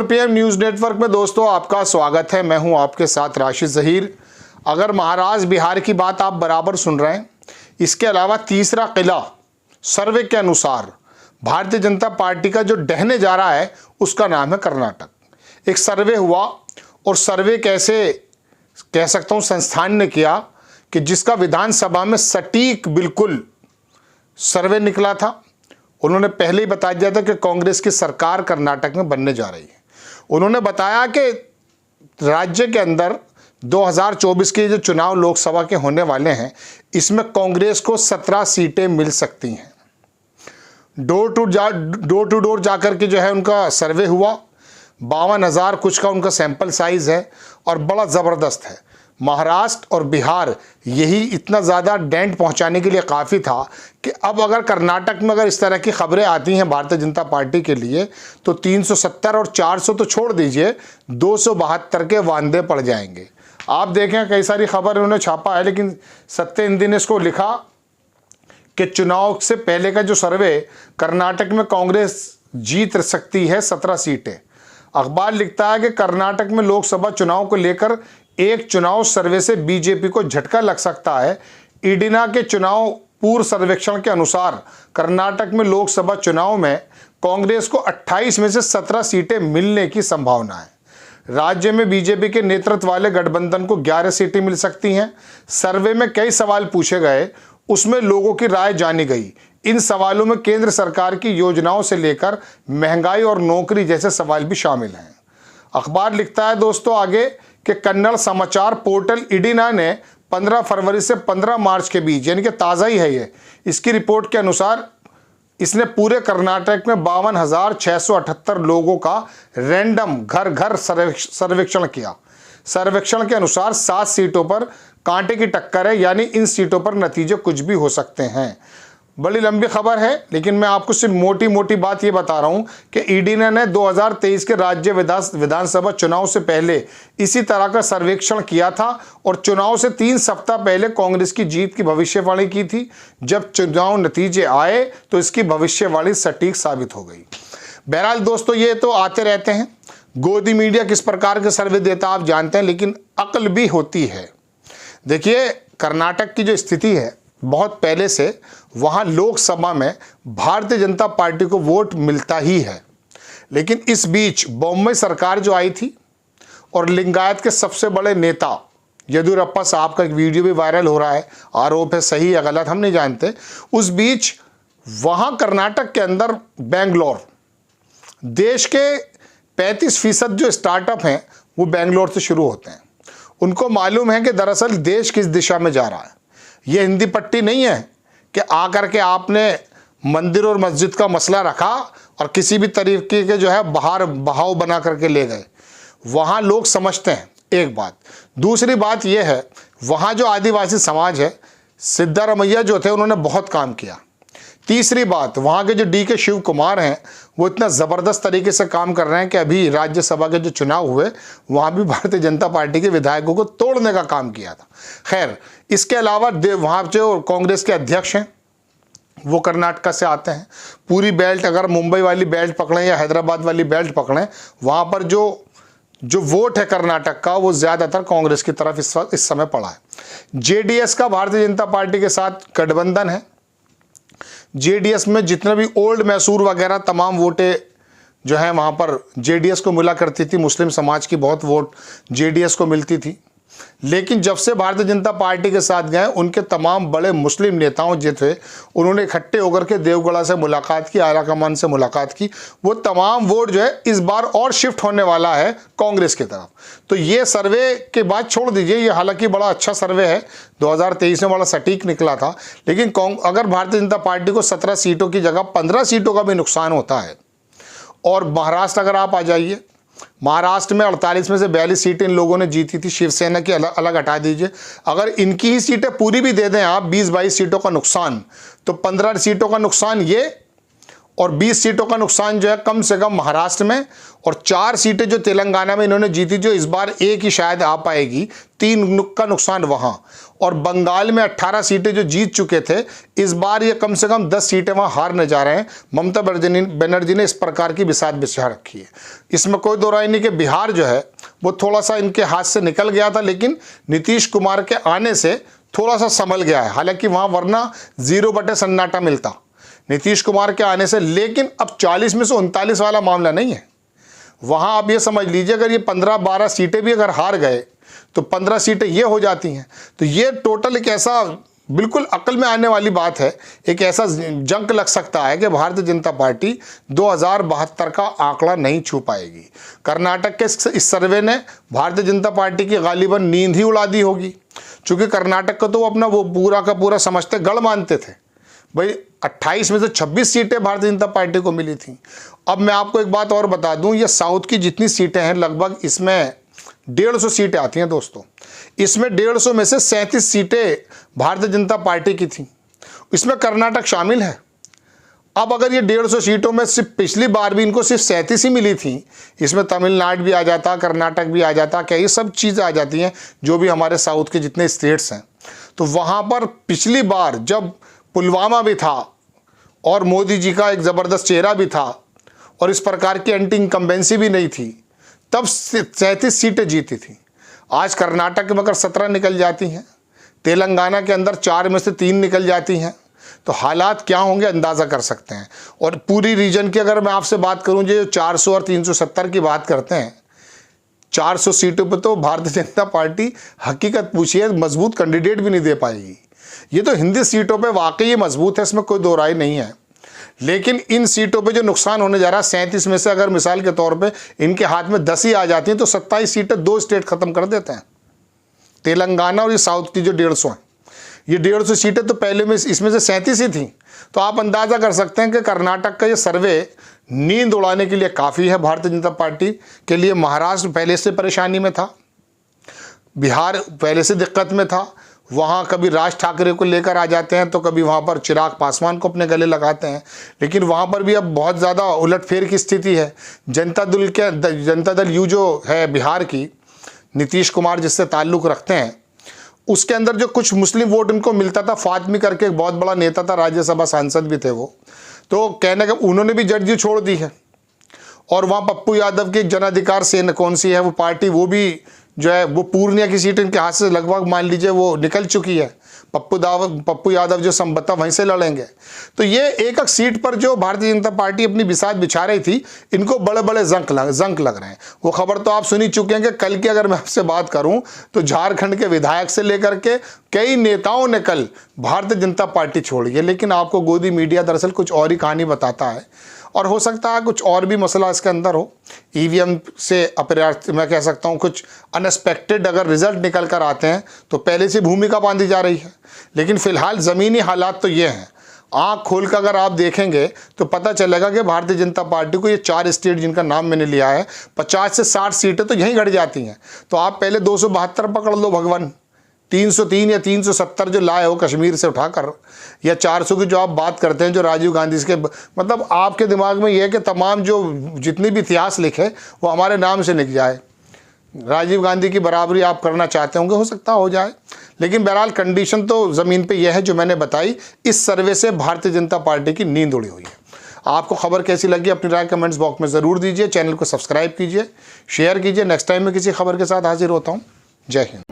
PM news network में दोस्तों आपका स्वागत है। मैं हूं आपके साथ राशिद ज़हीर। अगर महाराष्ट्र बिहार की बात आप बराबर सुन रहे हैं, इसके अलावा तीसरा किला सर्वे के अनुसार भारतीय जनता पार्टी का जो ढहने जा रहा है उसका नाम है कर्नाटक। एक सर्वे हुआ और सर्वे कैसे कह सकता हूं संस्थान ने किया कि जिसका विधानसभा में सटीक बिल्कुल सर्वे निकला था। उन्होंने पहले ही बता दिया था कि कांग्रेस की सरकार कर्नाटक में बनने जा रही है। उन्होंने बताया कि राज्य के अंदर 2024 के जो चुनाव लोकसभा के होने वाले हैं, इसमें कांग्रेस को 17 सीटें मिल सकती हैं। डोर टू डोर जाकर के जो है उनका सर्वे हुआ। 52,000 कुछ का उनका सैंपल साइज है और बड़ा ज़बरदस्त है। महाराष्ट्र और बिहार यही इतना ज़्यादा डेंट पहुंचाने के लिए काफ़ी था कि अब अगर कर्नाटक में अगर इस तरह की खबरें आती हैं भारतीय जनता पार्टी के लिए तो 370 और 400 तो छोड़ दीजिए, 272 के वांदे पड़ जाएंगे। आप देखें कई सारी खबर उन्होंने छापा है, लेकिन सत्य हिंदी ने इसको लिखा कि चुनाव से पहले का जो सर्वे कर्नाटक में कांग्रेस जीत सकती है 17 सीटें। अखबार लिखता है कि कर्नाटक में लोकसभा चुनाव को लेकर एक चुनाव सर्वे से बीजेपी को झटका लग सकता है। इडिना के चुनाव पूर्व सर्वेक्षण के अनुसार कर्नाटक में लोकसभा चुनाव में कांग्रेस को 28 में से 17 सीटें मिलने की संभावना है। राज्य में बीजेपी के नेतृत्व वाले गठबंधन को 11 सीटें मिल सकती हैं। सर्वे में कई सवाल पूछे गए, उसमें लोगों की राय जानी गई। इन सवालों में केंद्र सरकार की योजनाओं से लेकर महंगाई और नौकरी जैसे सवाल भी शामिल हैं। अखबार लिखता है दोस्तों आगे कि कन्नड़ समाचार पोर्टल इडिना ने 15 फरवरी से 15 मार्च के बीच, यानी कि ताज़ा ही है ये, इसकी रिपोर्ट के अनुसार इसने पूरे कर्नाटक में 52,678 लोगों का रैंडम घर घर सर्वेक्षण किया। सर्वेक्षण के अनुसार 7 सीटों पर कांटे की टक्कर है, यानी इन सीटों पर नतीजे कुछ भी हो सकते हैं। बड़ी लंबी खबर है, लेकिन मैं आपको सिर्फ मोटी मोटी बात ये बता रहा हूं कि ईडीना ने 2023 के राज्य विधानसभा चुनाव से पहले इसी तरह का सर्वेक्षण किया था और चुनाव से 3 सप्ताह पहले कांग्रेस की जीत की भविष्यवाणी की थी। जब चुनाव नतीजे आए तो इसकी भविष्यवाणी सटीक साबित हो गई। बहरहाल दोस्तों, ये तो आते रहते हैं। गोदी मीडिया किस प्रकार के सर्वे देता आप जानते हैं, लेकिन अक्ल भी होती है। देखिए, कर्नाटक की जो स्थिति है, बहुत पहले से वहाँ लोकसभा में भारतीय जनता पार्टी को वोट मिलता ही है। लेकिन इस बीच बॉम्बे सरकार जो आई थी और लिंगायत के सबसे बड़े नेता येदियुरप्पा साहब का एक वीडियो भी वायरल हो रहा है, आरोप है सही या गलत हम नहीं जानते। उस बीच वहाँ कर्नाटक के अंदर बेंगलोर, देश के 35% जो स्टार्टअप हैं वो बेंगलोर से शुरू होते हैं। उनको मालूम है कि दरअसल देश किस दिशा में जा रहा है। ये हिंदी पट्टी नहीं है कि आकर के आपने मंदिर और मस्जिद का मसला रखा और किसी भी तरीके के जो है बाहर बहाव बना करके ले गए। वहाँ लोग समझते हैं, एक बात। दूसरी बात यह है, वहाँ जो आदिवासी समाज है, सिद्धारमैया जो थे उन्होंने बहुत काम किया। तीसरी बात, वहाँ के जो DK शिव कुमार हैं वो इतना ज़बरदस्त तरीके से काम कर रहे हैं कि अभी राज्यसभा के जो चुनाव हुए वहाँ भी भारतीय जनता पार्टी के विधायकों को तोड़ने का काम किया था। खैर, इसके अलावा वहाँ जो कांग्रेस के अध्यक्ष हैं वो कर्नाटक से आते हैं। पूरी बेल्ट, अगर मुंबई वाली बेल्ट पकड़ें या हैदराबाद वाली बेल्ट पकड़ें, वहाँ पर जो वोट है कर्नाटक का वो ज़्यादातर कांग्रेस की तरफ इस समय पड़ा है। JDS का भारतीय जनता पार्टी के साथ गठबंधन है। JDS में जितने भी ओल्ड मैसूर वगैरह तमाम वोटें जो है वहाँ पर JDS को मिला करती थी। मुस्लिम समाज की बहुत वोट JDS को मिलती थी। लेकिन जब से भारतीय जनता पार्टी के साथ गए, उनके तमाम बड़े मुस्लिम नेताओं जो थे उन्होंने इकट्ठे होकर के देवगढ़ से मुलाकात की, आला कमान से मुलाकात की। वो तमाम वोट जो है इस बार और शिफ्ट होने वाला है कांग्रेस की तरफ। तो ये सर्वे के बाद छोड़ दीजिए, ये हालांकि बड़ा अच्छा सर्वे है, 2023 में बड़ा सटीक निकला था। लेकिन अगर भारतीय जनता पार्टी को 17 सीटों की जगह 15 सीटों का भी नुकसान होता है, और महाराष्ट्र अगर आप आ जाइए, महाराष्ट्र में 48 में से 42 सीटें इन लोगों ने जीती थी। शिवसेना की अलग हटा दीजिए, अगर इनकी ही सीटें पूरी भी दे दें आप, 20-22 सीटों का नुकसान, तो 15 सीटों का नुकसान ये और 20 सीटों का नुकसान जो है कम से कम महाराष्ट्र में, और 4 सीटें जो तेलंगाना में इन्होंने जीती, जो इस बार एक ही शायद आ पाएगी, 3 का नुकसान वहाँ। और बंगाल में 18 सीटें जो जीत चुके थे, इस बार ये कम से कम 10 सीटें वहाँ हारने जा रहे हैं। ममता बनर्जी ने इस प्रकार की बिसात बिछा रखी है। इसमें कोई दो राय नहीं कि बिहार जो है वो थोड़ा सा इनके हाथ से निकल गया था, लेकिन नीतीश कुमार के आने से थोड़ा सा संभल गया है। हालांकि वहाँ वरना 0 बटे सन्नाटा मिलता नीतीश कुमार के आने से। लेकिन अब 40 में से 39 वाला मामला नहीं है। वहाँ आप ये समझ लीजिए, अगर ये 15-12 सीटें भी अगर हार गए तो 15 सीटें ये हो जाती हैं। तो ये टोटल एक ऐसा बिल्कुल अकल में आने वाली बात है, एक ऐसा जंक लग सकता है कि भारतीय जनता पार्टी 2072 का आंकड़ा नहीं छू पाएगी। कर्नाटक के इस सर्वे ने भारतीय जनता पार्टी की गालिबन नींद ही उड़ा दी होगी, क्योंकि कर्नाटक को तो वो अपना वो पूरा का पूरा समझते गढ़ मानते थे। भाई 28 में से 26 सीटें भारतीय जनता पार्टी को मिली थी। अब मैं आपको एक बात और बता दूं, ये साउथ की जितनी सीटें हैं लगभग इसमें 150 सीटें आती हैं दोस्तों। इसमें 150 में से 37 सीटें भारतीय जनता पार्टी की थी, इसमें कर्नाटक शामिल है। अब अगर ये 150 सीटों में सिर्फ पिछली बार भी इनको सिर्फ 37 ही मिली थी, इसमें तमिलनाडु भी आ जाता, कर्नाटक भी आ जाता, क्या ये सब चीज़ें आ जाती हैं जो भी हमारे साउथ के जितने स्टेट्स हैं। तो वहाँ पर पिछली बार जब पुलवामा भी था और मोदी जी का एक ज़बरदस्त चेहरा भी था और इस प्रकार की एंटी इनकम्बेंसी भी नहीं थी, तब 37 सीटें जीती थी। आज कर्नाटक में अगर 17 निकल जाती हैं, तेलंगाना के अंदर 4 में से 3 निकल जाती हैं, तो हालात क्या होंगे अंदाज़ा कर सकते हैं। और पूरी रीजन की अगर मैं आपसे बात करूं, जो 400 और 370 की बात करते हैं, 400 सीटों पर तो भारतीय जनता पार्टी हकीकत पूछिए मजबूत कैंडिडेट भी नहीं दे पाएगी। ये तो हिंदी सीटों पे वाकई मजबूत है, इसमें कोई दो राय नहीं है। लेकिन इन सीटों पे जो नुकसान होने जा रहा है, 37 में से अगर मिसाल के तौर पे इनके हाथ में 10 ही आ जाती हैं तो 27 सीटें 2 स्टेट खत्म कर देते हैं, तेलंगाना और ये साउथ की जो 150 हैं। ये 150 सीटें तो पहले में इसमें से 37 ही थी। तो आप अंदाज़ा कर सकते हैं कि कर्नाटक का ये सर्वे नींद उड़ाने के लिए काफ़ी है भारतीय जनता पार्टी के लिए। महाराष्ट्र पहले से परेशानी में था, बिहार पहले से दिक्कत में था, वहाँ कभी राज ठाकरे को लेकर आ जाते हैं तो कभी वहाँ पर चिराग पासवान को अपने गले लगाते हैं। लेकिन वहाँ पर भी अब बहुत ज़्यादा उलटफेर की स्थिति है। जनता दल यू जो है बिहार की, नीतीश कुमार जिससे ताल्लुक़ रखते हैं, उसके अंदर जो कुछ मुस्लिम वोट उनको मिलता था, फातमी करके एक बहुत बड़ा नेता था, राज्यसभा सांसद भी थे वो, तो कहने का उन्होंने भी जर्जी छोड़ दी है। और वहाँ पप्पू यादव की जन अधिकार सेना कौन सी है वो पार्टी, वो भी जो है वो पूर्णिया की सीट इनके हाथ से लगभग मान लीजिए वो निकल चुकी है। पप्पू यादव जो संभवतः वहीं से लड़ेंगे। तो ये एक एक सीट पर जो भारतीय जनता पार्टी अपनी बिसात बिछा रही थी, इनको बड़े बड़े जंक लग रहे हैं। वो खबर तो आप सुनी चुके हैं कि कल की अगर मैं आपसे बात करूं तो झारखंड के विधायक से लेकर के कई नेताओं ने कल भारतीय जनता पार्टी छोड़ी है। लेकिन आपको गोदी मीडिया दरअसल कुछ और ही कहानी बताता है, और हो सकता है कुछ और भी मसला इसके अंदर हो। ईवीएम से मैं कह सकता हूँ कुछ अनएक्सपेक्टेड अगर रिजल्ट निकल कर आते हैं तो पहले से भूमिका बांधी जा रही है। लेकिन फिलहाल ज़मीनी हालात तो ये हैं। आँख खोल कर अगर आप देखेंगे तो पता चलेगा कि भारतीय जनता पार्टी को ये 4 स्टेट जिनका नाम मैंने लिया है, 50 से 60 सीटें तो यहीं घट जाती हैं। तो आप पहले 272 पकड़ लो भगवान, 303 या 370 जो लाए हो कश्मीर से उठाकर, या 400 की जो आप बात करते हैं जो राजीव गांधी के, मतलब आपके दिमाग में ये है कि तमाम जो जितनी भी इतिहास लिखे वो हमारे नाम से लिख जाए। राजीव गांधी की बराबरी आप करना चाहते होंगे, हो सकता हो जाए। लेकिन बहरहाल कंडीशन तो ज़मीन पे यह है जो मैंने बताई। इस सर्वे से भारतीय जनता पार्टी की नींद उड़ी हुई है। आपको खबर कैसी लगी अपनी राय कमेंट्स बॉक्स में ज़रूर दीजिए। चैनल को सब्सक्राइब कीजिए, शेयर कीजिए। नेक्स्ट टाइम मैं किसी खबर के साथ हाजिर होता हूँ। जय हिंद।